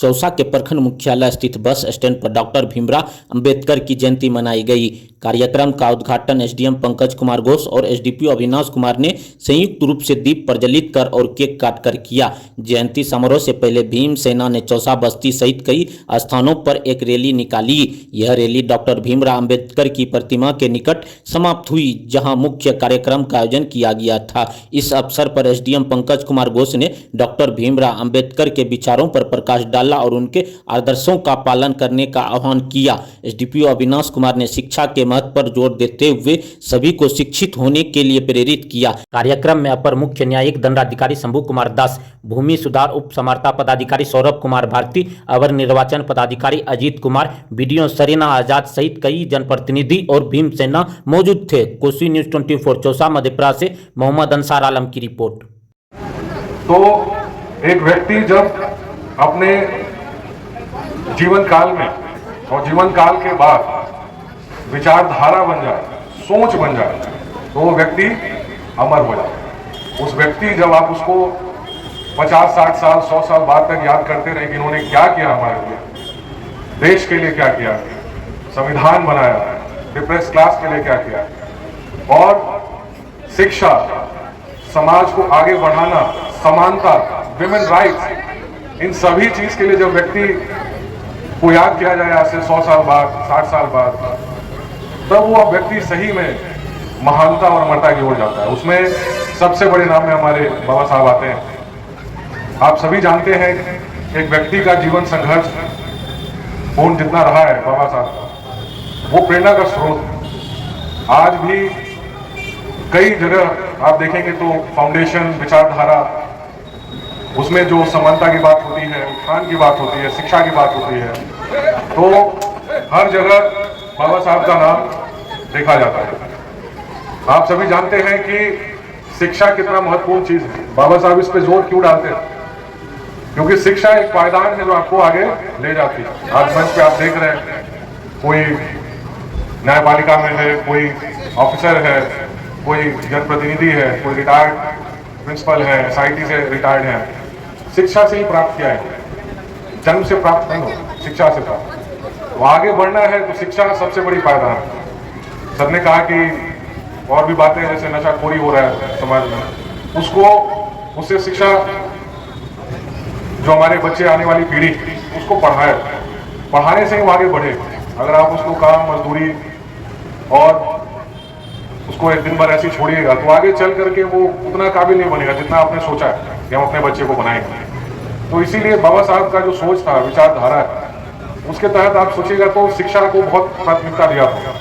चौसा के प्रखंड मुख्यालय स्थित बस स्टैंड पर डॉक्टर भीमराव अंबेडकर की जयंती मनाई गई। कार्यक्रम का उद्घाटन एसडीएम पंकज कुमार घोष और एसडीपीओ अविनाश कुमार ने संयुक्त रूप से दीप प्रज्वलित कर और केक काटकर किया। जयंती समारोह से पहले भीम सेना ने चौसा बस्ती सहित कई स्थानों पर एक रैली निकाली। यह रैली डॉक्टर भीमराव अंबेडकर की प्रतिमा के निकट समाप्त हुई, जहां मुख्य कार्यक्रम का आयोजन किया गया था। इस अवसर पर एसडीएम पंकज कुमार घोष ने डॉक्टर भीमराव अंबेडकर के विचारों पर प्रकाश डाला और उनके आदर्शों का पालन करने का आह्वान किया। एसडीपीओ अविनाश कुमार ने शिक्षा के महत्व पर जोर देते हुए सभी को शिक्षित होने के लिए प्रेरित किया। कार्यक्रम में अपर मुख्य न्यायिक दंडाधिकारी शंभू कुमार दास, भूमि सुधार उप समर्था पदाधिकारी सौरभ कुमार भारती, अवर निर्वाचन पदाधिकारी अजीत कुमार, बीडीओ सरीना आजाद सहित कई जनप्रतिनिधि और भीम सेना मौजूद थे। कोसी न्यूज 24 चौसा मधेपुरा से मोहम्मद अंसार आलम की रिपोर्ट। तो एक व्यक्ति जब अपने जीवन काल में और जीवन काल के बाद विचारधारा बन जाए, सोच बन जाए, तो वो व्यक्ति अमर हो जाए। उस व्यक्ति जब आप उसको 50, 60 साल, 100 साल बाद तक याद करते रहे कि इन्होंने क्या किया हमारे लिए, देश के लिए क्या किया, संविधान बनाया, डिप्रेस क्लास के लिए क्या किया, और शिक्षा, समाज को आगे बढ़ाना, समानता, विमेन राइट्स, इन सभी चीज के लिए जब व्यक्ति को याद किया जाए आज से 100 साल बाद, 60 साल बाद, तब वो व्यक्ति सही में महानता और अमरता की ओर जाता है। उसमें सबसे बड़े नाम में हमारे बाबा साहब आते हैं। आप सभी जानते हैं एक व्यक्ति का जीवन संघर्ष पूर्ण जितना रहा है बाबा साहब का, वो प्रेरणा का स्रोत। आज भी कई जगह आप देखेंगे तो फाउंडेशन, विचारधारा, उसमें जो समानता की बात होती है, उत्थान की बात होती है, शिक्षा की बात होती है, तो हर जगह बाबा साहब का नाम देखा जाता है। आप सभी जानते हैं कि शिक्षा कितना महत्वपूर्ण चीज है। बाबा साहब इस पे जोर क्यों डालते हैं? क्योंकि शिक्षा एक पायदान है जो आपको आगे ले जाती है। आज मंच पे आप देख रहे हैं, कोई न्यायपालिका में है, कोई ऑफिसर है, कोई जनप्रतिनिधि है, कोई रिटायर्ड प्रिंसिपल है, एसआईटी से रिटायर्ड है। शिक्षा से ही प्राप्त किया है, जन्म से प्राप्त नहीं हो, शिक्षा से प्राप्त। तो आगे बढ़ना है तो शिक्षा सबसे बड़ी पायदान है। सबने कहा कि और भी बातें जैसे नशाखोरी हो रहा है समाज में, उसको, उससे शिक्षा, जो हमारे बच्चे, आने वाली पीढ़ी, उसको पढ़ाए, पढ़ाने से ही वो आगे बढ़े। अगर आप उसको काम, मजदूरी और उसको एक दिन भर ऐसे छोड़िएगा तो आगे चल करके वो उतना काबिल नहीं बनेगा जितना आपने सोचा है कि हम अपने बच्चे को बनाएंगे। तो इसीलिए बाबा साहब का जो सोच था, विचारधारा है, उसके तहत आप सोचिएगा तो शिक्षा को बहुत प्राथमिकता दिया था।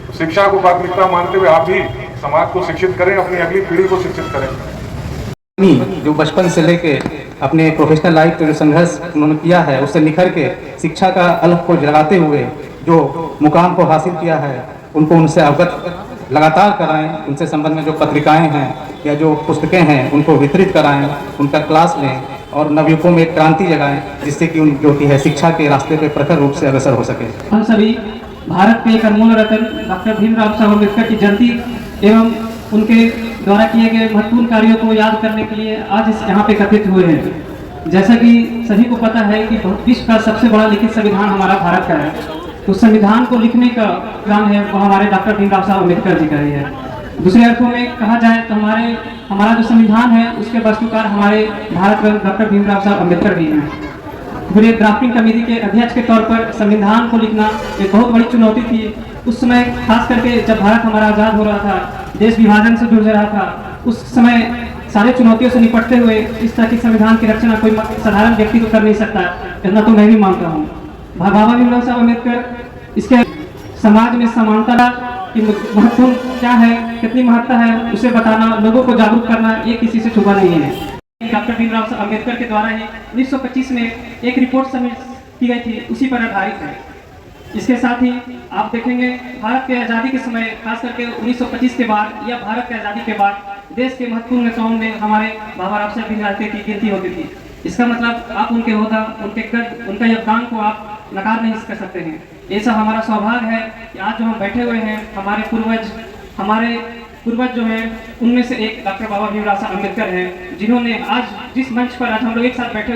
तो शिक्षा को प्राथमिकता मानते हुए आप भी समाज को शिक्षित करें, अपनी अगली पीढ़ी को शिक्षित करें। जो बचपन से लेके अपने प्रोफेशनल लाइफ के जो संघर्ष उन्होंने किया है, उससे निखर के शिक्षा का अलग को जगाते हुए जो मुकाम को हासिल किया है, उनको उनसे अवगत लगातार कराएं। उनसे संबंध में जो पत्रिकाएं हैं या जो पुस्तकें हैं उनको वितरित कराएं, उनका क्लास लें और नवयुवकों में एक क्रांति जगाएं, जिससे कि उन जो कि है शिक्षा के रास्ते पे प्रखर रूप से अग्रसर हो सके। हम सभी भारत के एक अनमोल रत्न डॉक्टर भीमराव साहब अम्बेडकर की जयंती एवं उनके द्वारा किए गए महत्वपूर्ण कार्यों को याद करने के लिए आज यहाँ पे एकत्रित हुए हैं। जैसा कि सभी को पता है कि विश्व का सबसे बड़ा लिखित संविधान हमारा भारत का है। तो संविधान को लिखने का काम है वो हमारे डॉक्टर भीमराव साहब अम्बेडकर जी का ही है। दूसरे अर्थों में कहा जाए तो हमारा जो संविधान है उसके वास्तुकार हमारे भारत रत्न डॉक्टर भीमराव साहब अम्बेडकर जी हैं। पूरे ड्राफ्टिंग कमेटी के अध्यक्ष के तौर पर संविधान को लिखना एक बहुत बड़ी चुनौती थी। उस समय खास करके जब भारत हमारा आज़ाद हो रहा था, देश विभाजन से जुड़ रहा था, उस समय सारे चुनौतियों से निपटते हुए इस तरह की संविधान की रचना कोई साधारण व्यक्ति तो कर नहीं सकता, इतना तो मैं भी मानता हूँ। बाबा भीमराव साहब अम्बेडकर इसके समाज में समानता की महत्वपूर्ण क्या है, कितनी महत्ता है, उसे बताना, लोगों को जागरूक करना, ये किसी से छुपा नहीं है। डॉक्टर भीमराव साहब अम्बेडकर के द्वारा ही 1925 में एक रिपोर्ट सबमिट की गई थी, उसी पर आधारित है। इसके साथ ही आप देखेंगे भारत के आज़ादी के समय, खास करके 1925 के बाद या भारत के आज़ादी के बाद देश के महत्वपूर्ण नेताओं में हमारे बाबा साहब भीमराव की गिनती होती थी। इसका मतलब आप उनके होदा, उनके कद, उनका योगदान को आप नकार नहीं कर सकते हैं। ये सब हमारा सौभाग्य है कि आज जो हम बैठे हुए हैं, हमारे पूर्वज जो हैं उनमें से एक डॉक्टर बाबा भीमराव साहब अम्बेडकर हैं, जिन्होंने आज जिस मंच पर आज हम लोग एक साथ बैठे